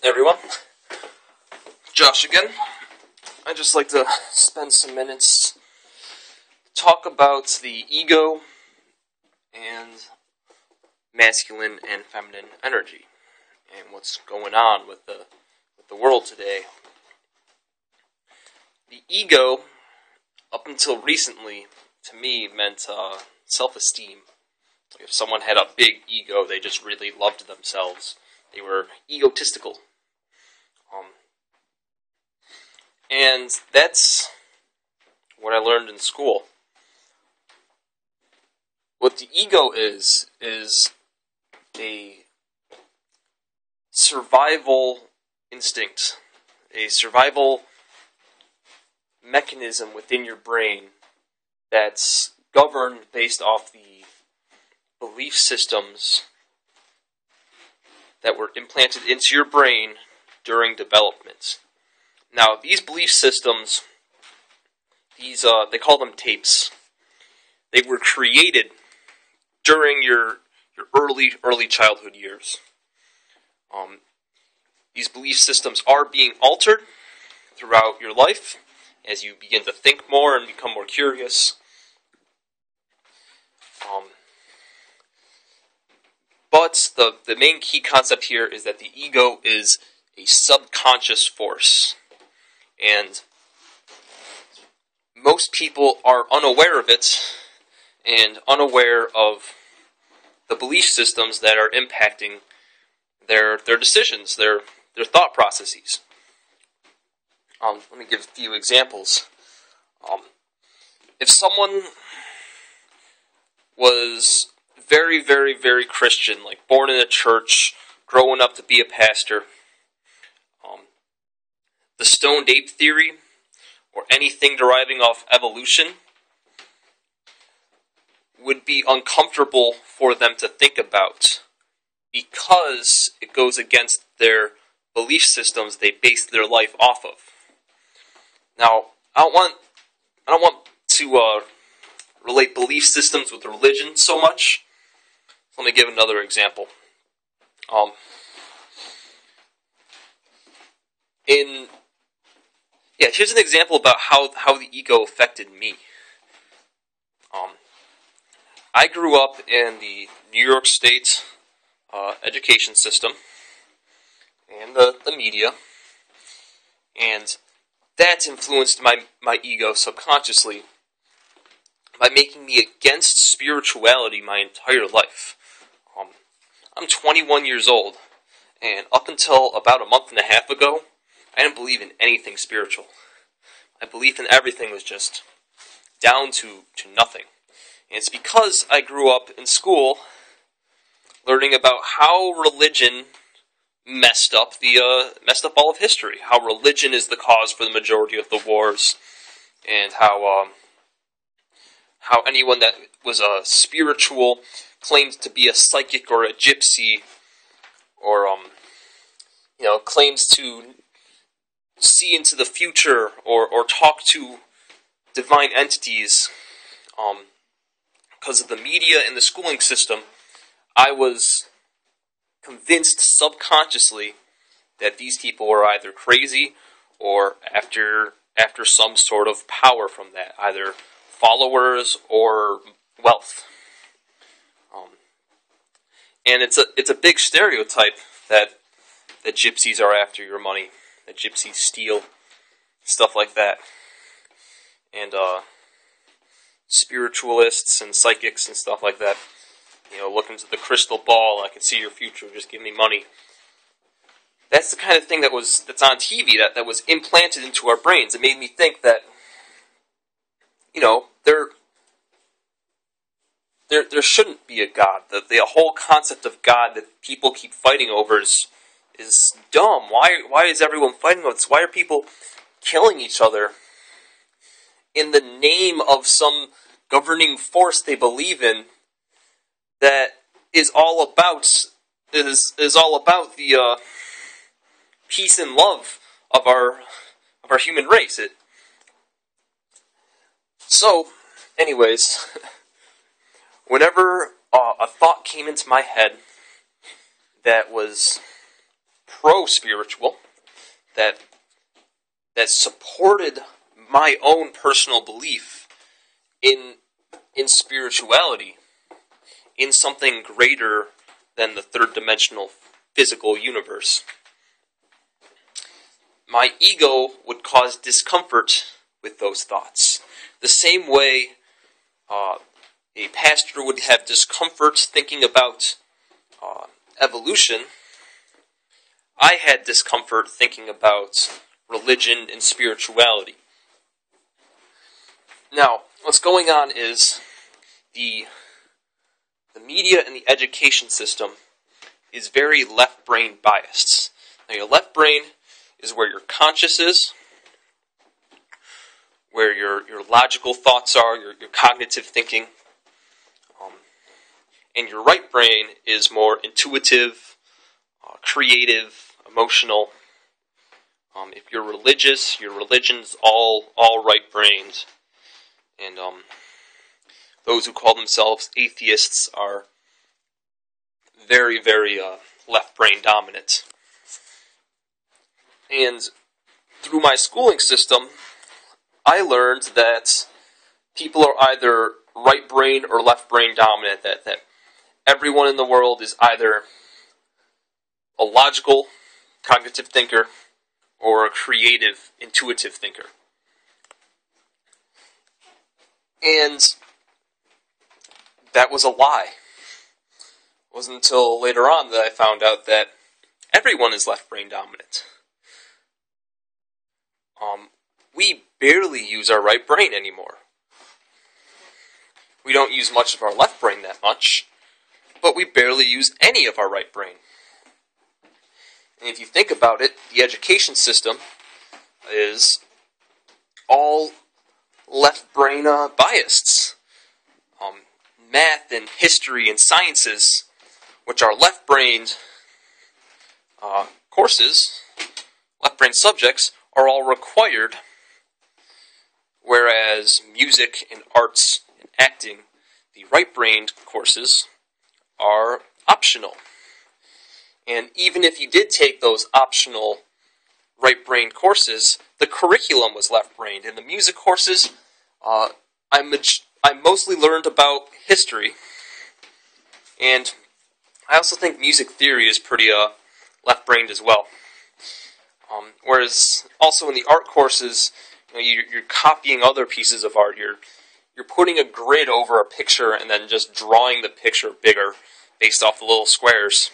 everyone. Josh again. I'd just like to spend some minutes to talk about the ego and masculine and feminine energy and what's going on with the world today. The ego, up until recently, to me, meant self-esteem. If someone had a big ego, they just really loved themselves. They were egotistical. And that's what I learned in school. What the ego is a survival instinct, a survival mechanism within your brain that's governed based off the belief systems that were implanted into your brain during development. Now, these belief systems, they call them tapes. They were created during your early childhood years. These belief systems are being altered throughout your life as you begin to think more and become more curious. But the main key concept here is that the ego is a subconscious force. And most people are unaware of it and unaware of the belief systems that are impacting their decisions, their thought processes. Let me give a few examples. If someone was very, very, very Christian, like born in a church, growing up to be a pastor, the stoned ape theory, or anything deriving off evolution, would be uncomfortable for them to think about because it goes against their belief systems they base their life off of. Now, I don't want to relate belief systems with religion so much. Let me give another example. Here's an example about how the ego affected me. I grew up in the New York State education system and the media, and that influenced my ego subconsciously by making me against spirituality my entire life. I'm 21 years old, and up until about a month and a half ago, I didn't believe in anything spiritual. My belief in everything was just down to nothing. And it's because I grew up in school learning about how religion messed up all of history. How religion is the cause for the majority of the wars, and how anyone that was spiritual claimed to be a psychic or a gypsy, or claims to see into the future or talk to divine entities. Because of the media and the schooling system, I was convinced subconsciously that these people were either crazy or after some sort of power from that, either followers or wealth. And it's a big stereotype that gypsies are after your money, that gypsies steal, stuff like that. And spiritualists and psychics and stuff like that, look into the crystal ball, I can see your future, just give me money. That's the kind of thing that's on TV, that was implanted into our brains. It made me think that, there shouldn't be a God. The whole concept of God that people keep fighting over is dumb. Why is everyone fighting over this? Why are people killing each other in the name of some governing force they believe in that is all about the peace and love of our human race? So, anyways, whenever a thought came into my head that was pro pro-spiritual, that supported my own personal belief in spirituality, in something greater than the third-dimensional physical universe. My ego would cause discomfort with those thoughts. The same way a pastor would have discomfort thinking about evolution, I had discomfort thinking about religion and spirituality. Now, what's going on is the media and the education system is very left-brain biased. Now, your left brain is where your conscious is, where your logical thoughts are, your cognitive thinking. And your right brain is more intuitive, creative, emotional. If you're religious, your religion's all right-brained. And those who call themselves atheists are very, very left-brain dominant. And through my schooling system, I learned that people are either right-brain or left-brain dominant, that everyone in the world is either a logical, cognitive thinker or a creative, intuitive thinker. And that was a lie. It wasn't until later on that I found out that everyone is left-brain dominant. We barely use our right brain anymore. We don't use much of our left brain that much, but we barely use any of our right brain. And if you think about it, the education system is all left brain biased. Math and history and sciences, which are left-brained courses, left-brain subjects, are all required, whereas music and arts and acting, the right-brained courses, are optional. And even if you did take those optional right-brained courses, the curriculum was left-brained. In the music courses, I mostly learned about history, and I also think music theory is pretty left-brained as well. Whereas also in the art courses, you're copying other pieces of art. You're putting a grid over a picture and then just drawing the picture bigger based off the little squares.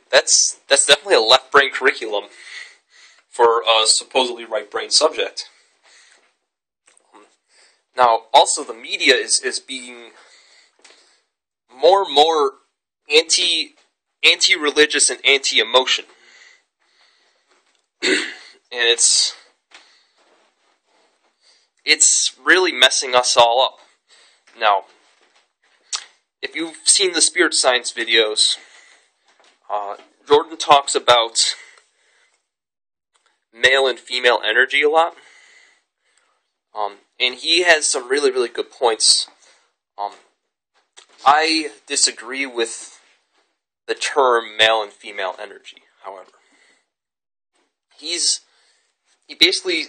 That's definitely a left-brain curriculum for a supposedly right-brain subject. Now, also the media is being more and more anti-religious and anti-emotion. And it's really messing us all up. Now, if you've seen the spirit science videos, Jordan talks about male and female energy a lot. And he has some really, really good points. I disagree with the term male and female energy, however. He basically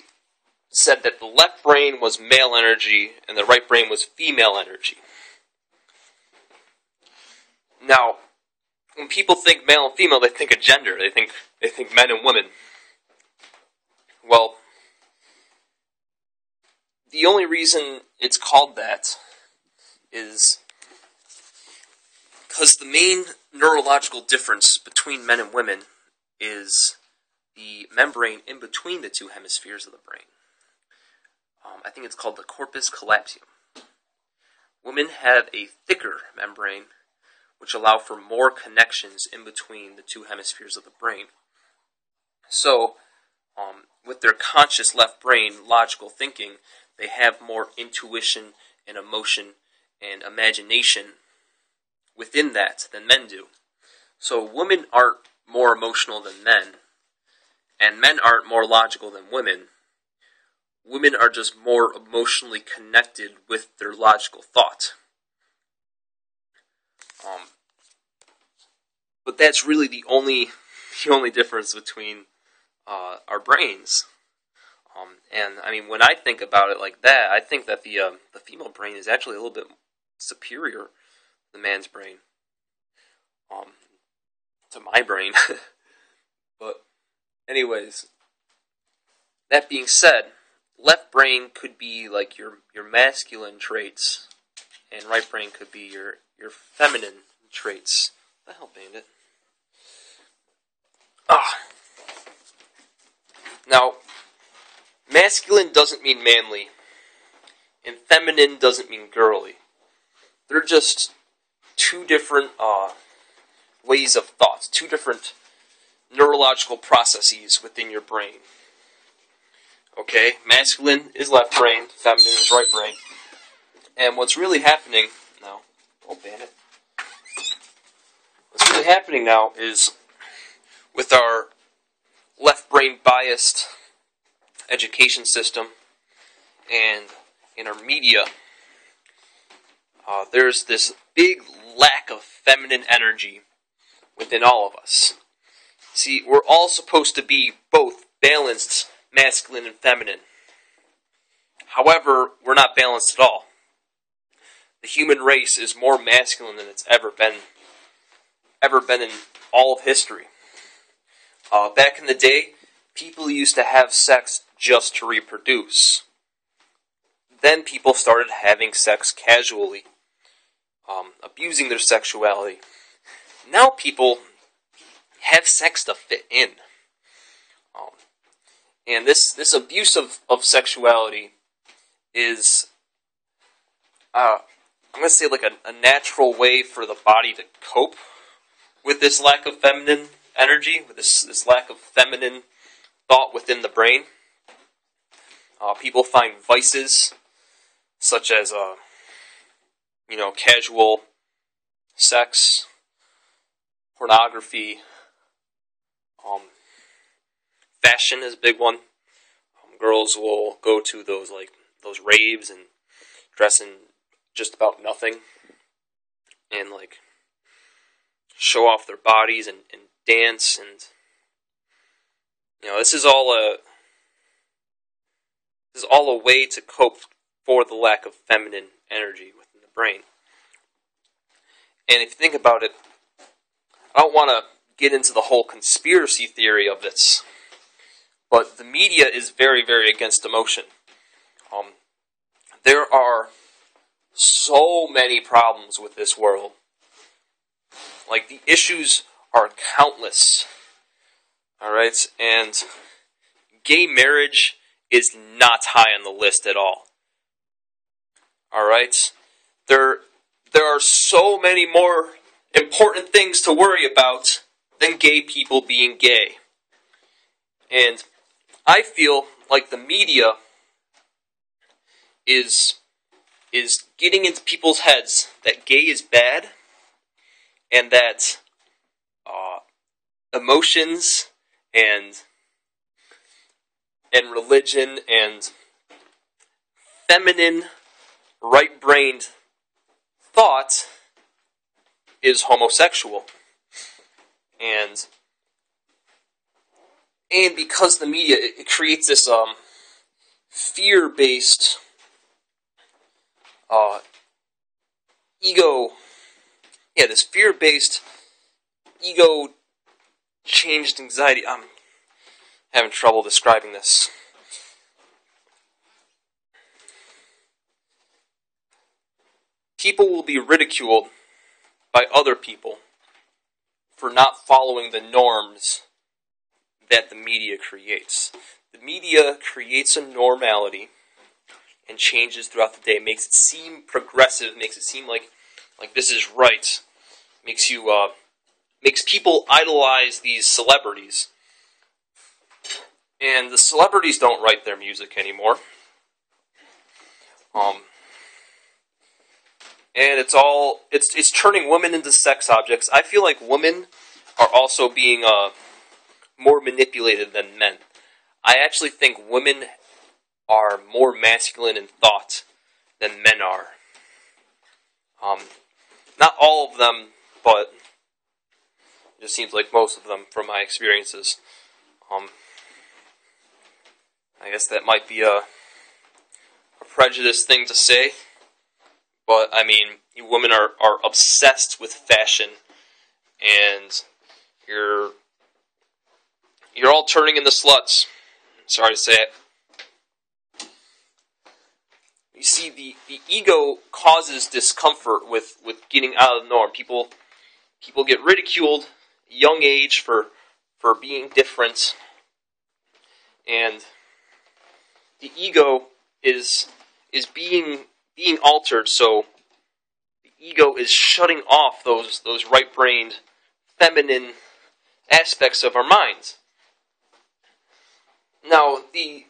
said that the left brain was male energy and the right brain was female energy. Now, when people think male and female, they think of gender. They think men and women. Well, the only reason it's called that is because the main neurological difference between men and women is the membrane in between the two hemispheres of the brain. I think it's called the corpus callosum. Women have a thicker membrane, which allow for more connections in between the two hemispheres of the brain. So, with their conscious left brain, logical thinking, they have more intuition and emotion and imagination within that than men do. So women aren't more emotional than men, and men aren't more logical than women. Women are just more emotionally connected with their logical thought. But that's really the only the only difference between our brains. And I mean, when I think about it like that, I think that the female brain is actually a little bit superior to the man's brain, to my brain. But anyways, that being said, left brain could be like your masculine traits, and right brain could be your feminine traits. What the hell, Bandit? Now, masculine doesn't mean manly, and feminine doesn't mean girly. They're just two different ways of thought, two different neurological processes within your brain. Okay, masculine is left brain, feminine is right brain. And what's really happening now, Bandit. What's really happening now is with our left brain biased education system and in our media, there's this big lack of feminine energy within all of us. See, we're all supposed to be both balanced, masculine and feminine. However, we're not balanced at all. The human race is more masculine than it's ever been in all of history. Back in the day, people used to have sex just to reproduce. Then people started having sex casually, abusing their sexuality. Now people have sex to fit in. And this abuse of sexuality is, I'm going to say, like a natural way for the body to cope with this lack of feminine energy, with this lack of feminine thought within the brain. People find vices such as, casual sex, pornography, fashion is a big one. Girls will go to those raves and dress in just about nothing and show off their bodies and dance, and this is all a way to cope for the lack of feminine energy within the brain. And if you think about it, I don't want to get into the whole conspiracy theory of this, but the media is very, very against emotion. There are so many problems with this world. The issues are countless. Alright? And gay marriage is not high on the list at all. Alright? There are so many more important things to worry about than gay people being gay. And I feel like the media is getting into people's heads that gay is bad, and that emotions and religion and feminine, right-brained thought is homosexual. And because the media, it creates this fear-based this fear-based ego-changed anxiety. I'm having trouble describing this. People will be ridiculed by other people for not following the norms that the media creates. The media creates a normality and changes throughout the day. Makes it seem progressive, makes it seem like this is right. Makes people idolize these celebrities. And the celebrities don't write their music anymore. And it's turning women into sex objects. I feel like women are also being more manipulated than men. I actually think women are more masculine in thought than men are. Not all of them, but It just seems like most of them, from my experiences. I guess that might be a prejudiced thing to say, but I mean, you women are obsessed with fashion, and you're all turning into sluts. Sorry to say it. You see, the ego causes discomfort with getting out of the norm. People get ridiculed at a young age for being different, and the ego is being altered. So the ego is shutting off those right-brained, feminine aspects of our minds. Now, the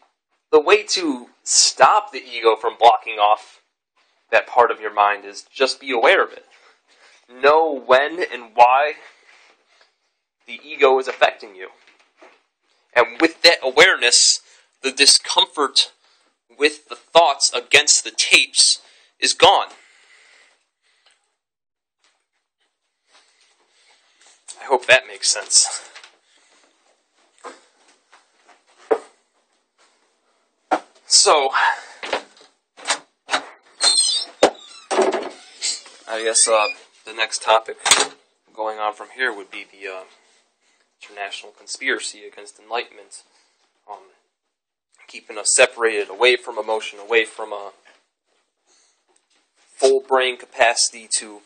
way to stop the ego from blocking off that part of your mind is just be aware of it. Know when and why the ego is affecting you. And with that awareness, the discomfort with the thoughts against the tapes is gone. I hope that makes sense. So, I guess the next topic going on from here would be the international conspiracy against enlightenment. Keeping us separated, away from emotion, away from a full brain capacity to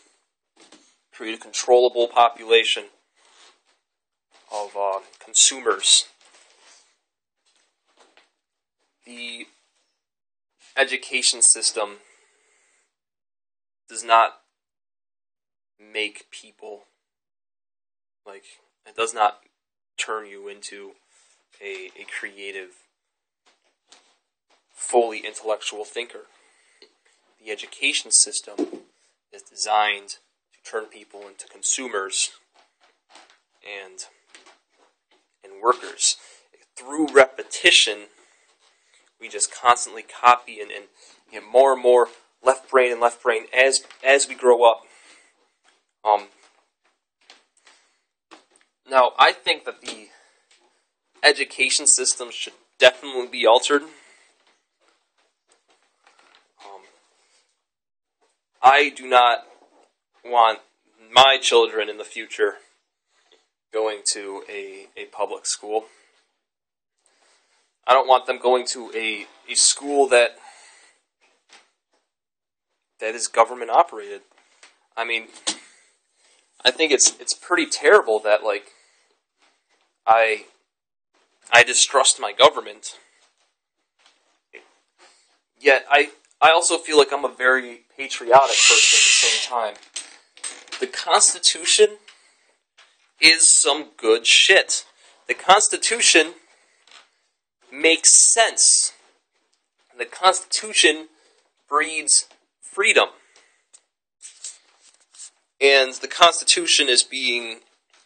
create a controllable population of consumers. The education system does not make people, it does not turn you into a creative, fully intellectual thinker. The education system is designed to turn people into consumers and workers. Through repetition, we just constantly copy and get more and more left brain as we grow up. Now, I think that the education system should definitely be altered. I do not want my children in the future going to a public school. I don't want them going to a school that is government operated. I mean, I think it's pretty terrible that I distrust my government. Yet I also feel like I'm a very patriotic person at the same time. The Constitution is some good shit. The Constitution makes sense. The Constitution breeds freedom. And the Constitution is being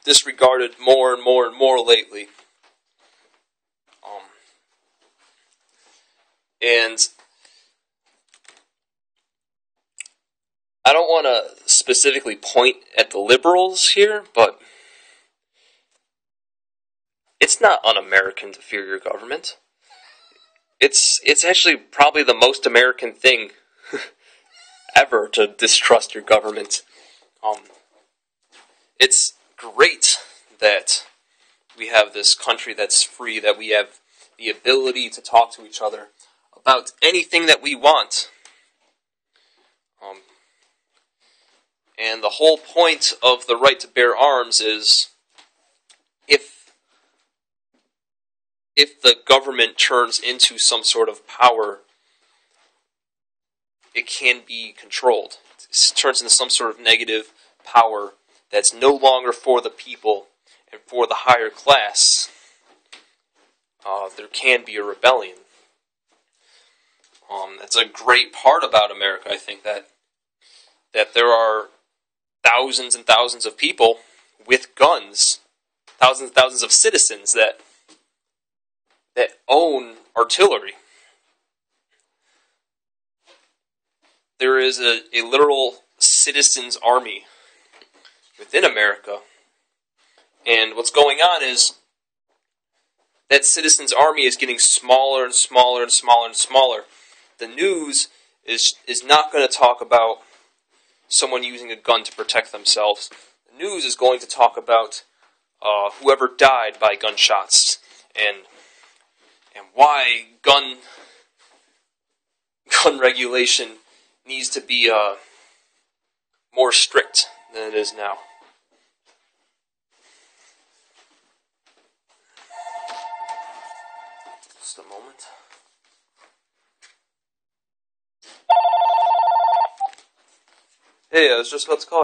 disregarded more and more lately. And I don't want to specifically point at the liberals here, but it's not un-American to fear your government. It's actually probably the most American thing ever to distrust your government. It's great that we have this country that's free, that we have the ability to talk to each other about anything that we want. And the whole point of the right to bear arms is if the government turns into some sort of power, it can be controlled. It turns into some sort of negative power that's no longer for the people and for the higher class. There can be a rebellion. That's a great part about America, I think, that there are thousands and thousands of people with guns, thousands and thousands of citizens that own artillery. There is a literal citizens' army within America And what's going on is that citizens' army is getting smaller and smaller and smaller and smaller. The news is not going to talk about someone using a gun to protect themselves. The news is going to talk about whoever died by gunshots and why gun regulation needs to be more strict than it is now. Just a moment. Hey, I was just about to call.